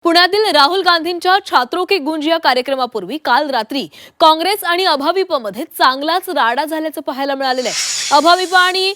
पुण्यातील राहुल गांधींच्या छात्रों की गूंज या कार्यक्रमापूर्वी काल रात्री काँग्रेस आणि अभाविपमध्ये चांगलाच राडा झाल्याचं पाहायला मिळालेलं आहे। अभाविप आणि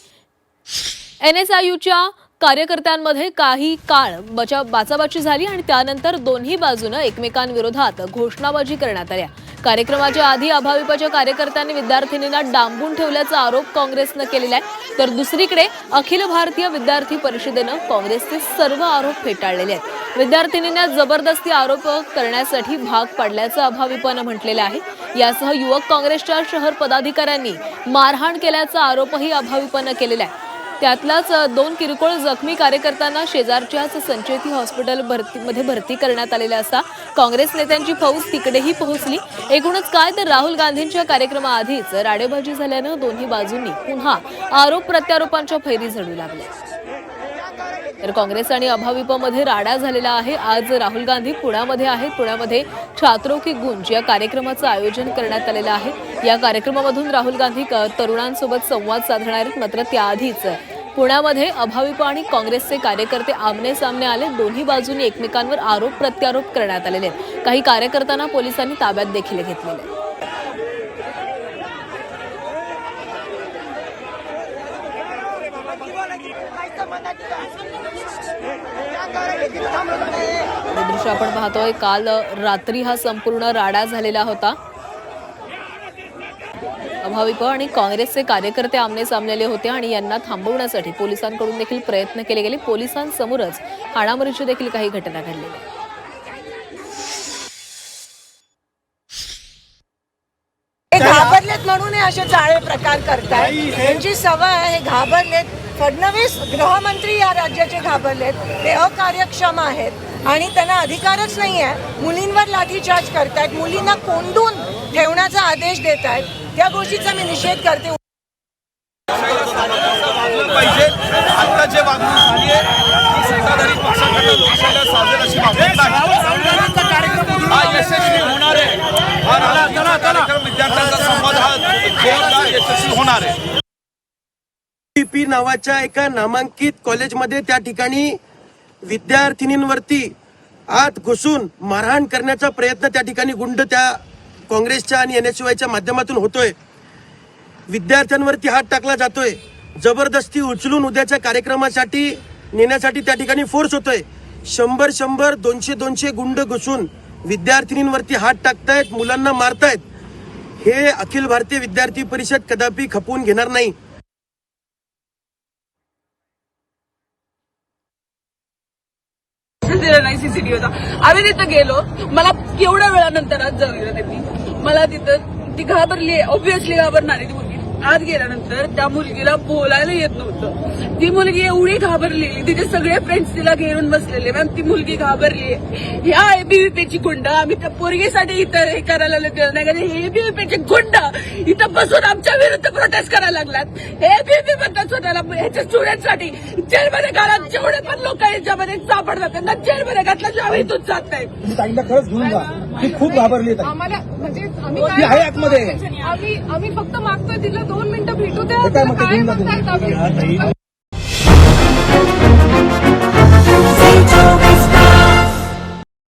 एनएसयूच्या कार्यकर्त्यांमध्ये काही काळ बाचाबाची झाली आणि त्यानंतर दोन्ही बाजूने एकमेकांविरोधात घोषणाबाजी करण्यात आल्या। कार्यक्रमाच्या आधी अभाविपच्या कार्यकर्त्यांनी विद्यार्थिनींना डांबून ठेवल्याचा आरोप काँग्रेसने केलेला आहे, तर दुसरीकडे अखिल भारतीय विद्यार्थी परिषदेने काँग्रेसचे सर्व आरोप फेटाळलेले आहेत। विद्यार्थिनींना जबरदस्ती आरोप करण्यासाठी भाग पाडल्याचं अभाविपने म्हटलेलं आहे। यासह युवक काँग्रेसच्या शहर पदाधिकाऱ्यांनी मारहाण केल्याचा आरोपही अभाविपने केलेला आहे। त्यातलाच दोन किरकोळ जखमी कार्यकर्त्यांना शेजारच्याच संचेती हॉस्पिटलमध्ये भरती करण्यात आलेले असता काँग्रेस नेत्यांची फौज तिकडेही पोहोचली। एकूणच काय तर राहुल गांधींच्या कार्यक्रमाआधीच राडेबाजी झाल्याने दोन्ही बाजूंनी पुन्हा आरोप प्रत्यारोपांच्या फैरी झडू लागल्या। तर काँग्रेस आणि अभाविपमध्ये राडा झालेला आहे। आज राहुल गांधी पुण्यामध्ये आहेत। पुण्यामध्ये छात्रों की गूंज या कार्यक्रमाचं आयोजन करण्यात आलेलं आहे। या कार्यक्रमामधून राहुल गांधी तरुणांसोबत संवाद साधणार आहेत। मात्र त्याआधीच पुण्यामध्ये अभाविप आणि काँग्रेसचे कार्यकर्ते आमने सामने आले। दोन्ही बाजूंनी एकमेकांवर आरोप प्रत्यारोप करण्यात आलेले आहेत। काही कार्यकर्त्यांना पोलिसांनी ताब्यात देखील घेतलेले आहे। दृश्य आपण पाहतोय, काल रात्री हा संपूर्ण राडा झालेला होता। अभाविप आणि काँग्रेसचे कार्यकर्ते आमने सामने होते आणि यांना थांबवण्यासाठी पोलिसांकडून देखील प्रयत्न केले गेले। पोलिसांसमोरच हाणामारीची देखील काही घटना घडल्या। घाबरलेत म्हणून हे असे चाळे प्रकार करतायत। त्यांची सवय आहे, घाबरलेत। फडणवीस गृहमंत्री या राज्याचे घाबरलेत, ते अकार्यक्षम आहेत आणि त्यांना अधिकारच नाही आहे। मुलींवर लाठीचार्ज करतायत, मुलींना कोंडून ठेवण्याचा आदेश देत आहेत। त्या गोष्टीचा मी निषेध करते। पाहिजे आता जे वागणूक झाली आहे ती सत्ताधारी पक्षाकडे लोकशाहीला साजेल अशी वागणूक नाही। हा यशस्वी होणार आहे। हा कार्यक्रम विद्यार्थ्यांचा संवाद हा जोरदार यशस्वी होणार आहे। पी नावाच्या एका नामांकित कॉलेजमध्ये त्या ठिकाणी विद्यार्थिनींवरती आत घुसून मारहाण करण्याचा प्रयत्न त्या ठिकाणी गुंड त्या काँग्रेसच्या आणि एनएसयूच्या माध्यमातून होतोय। विद्यार्थ्यांवरती हात टाकला जातोय, जबरदस्ती उचलून उद्याच्या कार्यक्रमासाठी नेण्यासाठी त्या ठिकाणी फोर्स होतोय। 100 200 गुंड घुसून विद्यार्थिनींवरती हात टाकतायत, मुलांना मारतायत। हे अखिल भारतीय विद्यार्थी परिषद कदापि खपवून घेणार नाही। नाही सीसीटीव्ही होता। आम्ही तिथं गेलो, मला केवढ्या वेळानंतर आज जवळ त्यांनी मला तिथं ती घाबरली, ऑब्व्हियसली घाबरणार आहे ती मुलगी। आत गेल्यानंतर त्या मुलगीला बोलायला येत नव्हतं। ती मुलगी एवढी घाबरलेली, तिचे सगळे फ्रेंड्स तिला घेऊन बसलेले। मॅम ती मुलगी घाबरली। ह्या एबीव्हीपीची गुंड आम्ही त्या पोरगीसाठी इतर हे करायला लागलो नाही, कारण हे एबीव्हीपीचे गुंड इथं बसून आमच्या विरुद्ध प्रोटेस्ट करायला लागलात। एबीव्हीपी म्हणतात स्वतःला, ह्याच्या स्टुडंटसाठी जेलमध्ये घालत जेवढे पण लोक याच्यामध्ये सापडतात त्यांना जेलमध्ये घातल्याशिवाय आम्ही इथून जात नाही। ताईंना खरंच घेऊन जा, ती खूप घाबरली आहे। आम्हाला म्हणजे आम्ही फक्त मागतोय तिला 2 मिनिटं भेटू द्या। काय म्हणतायत आम्ही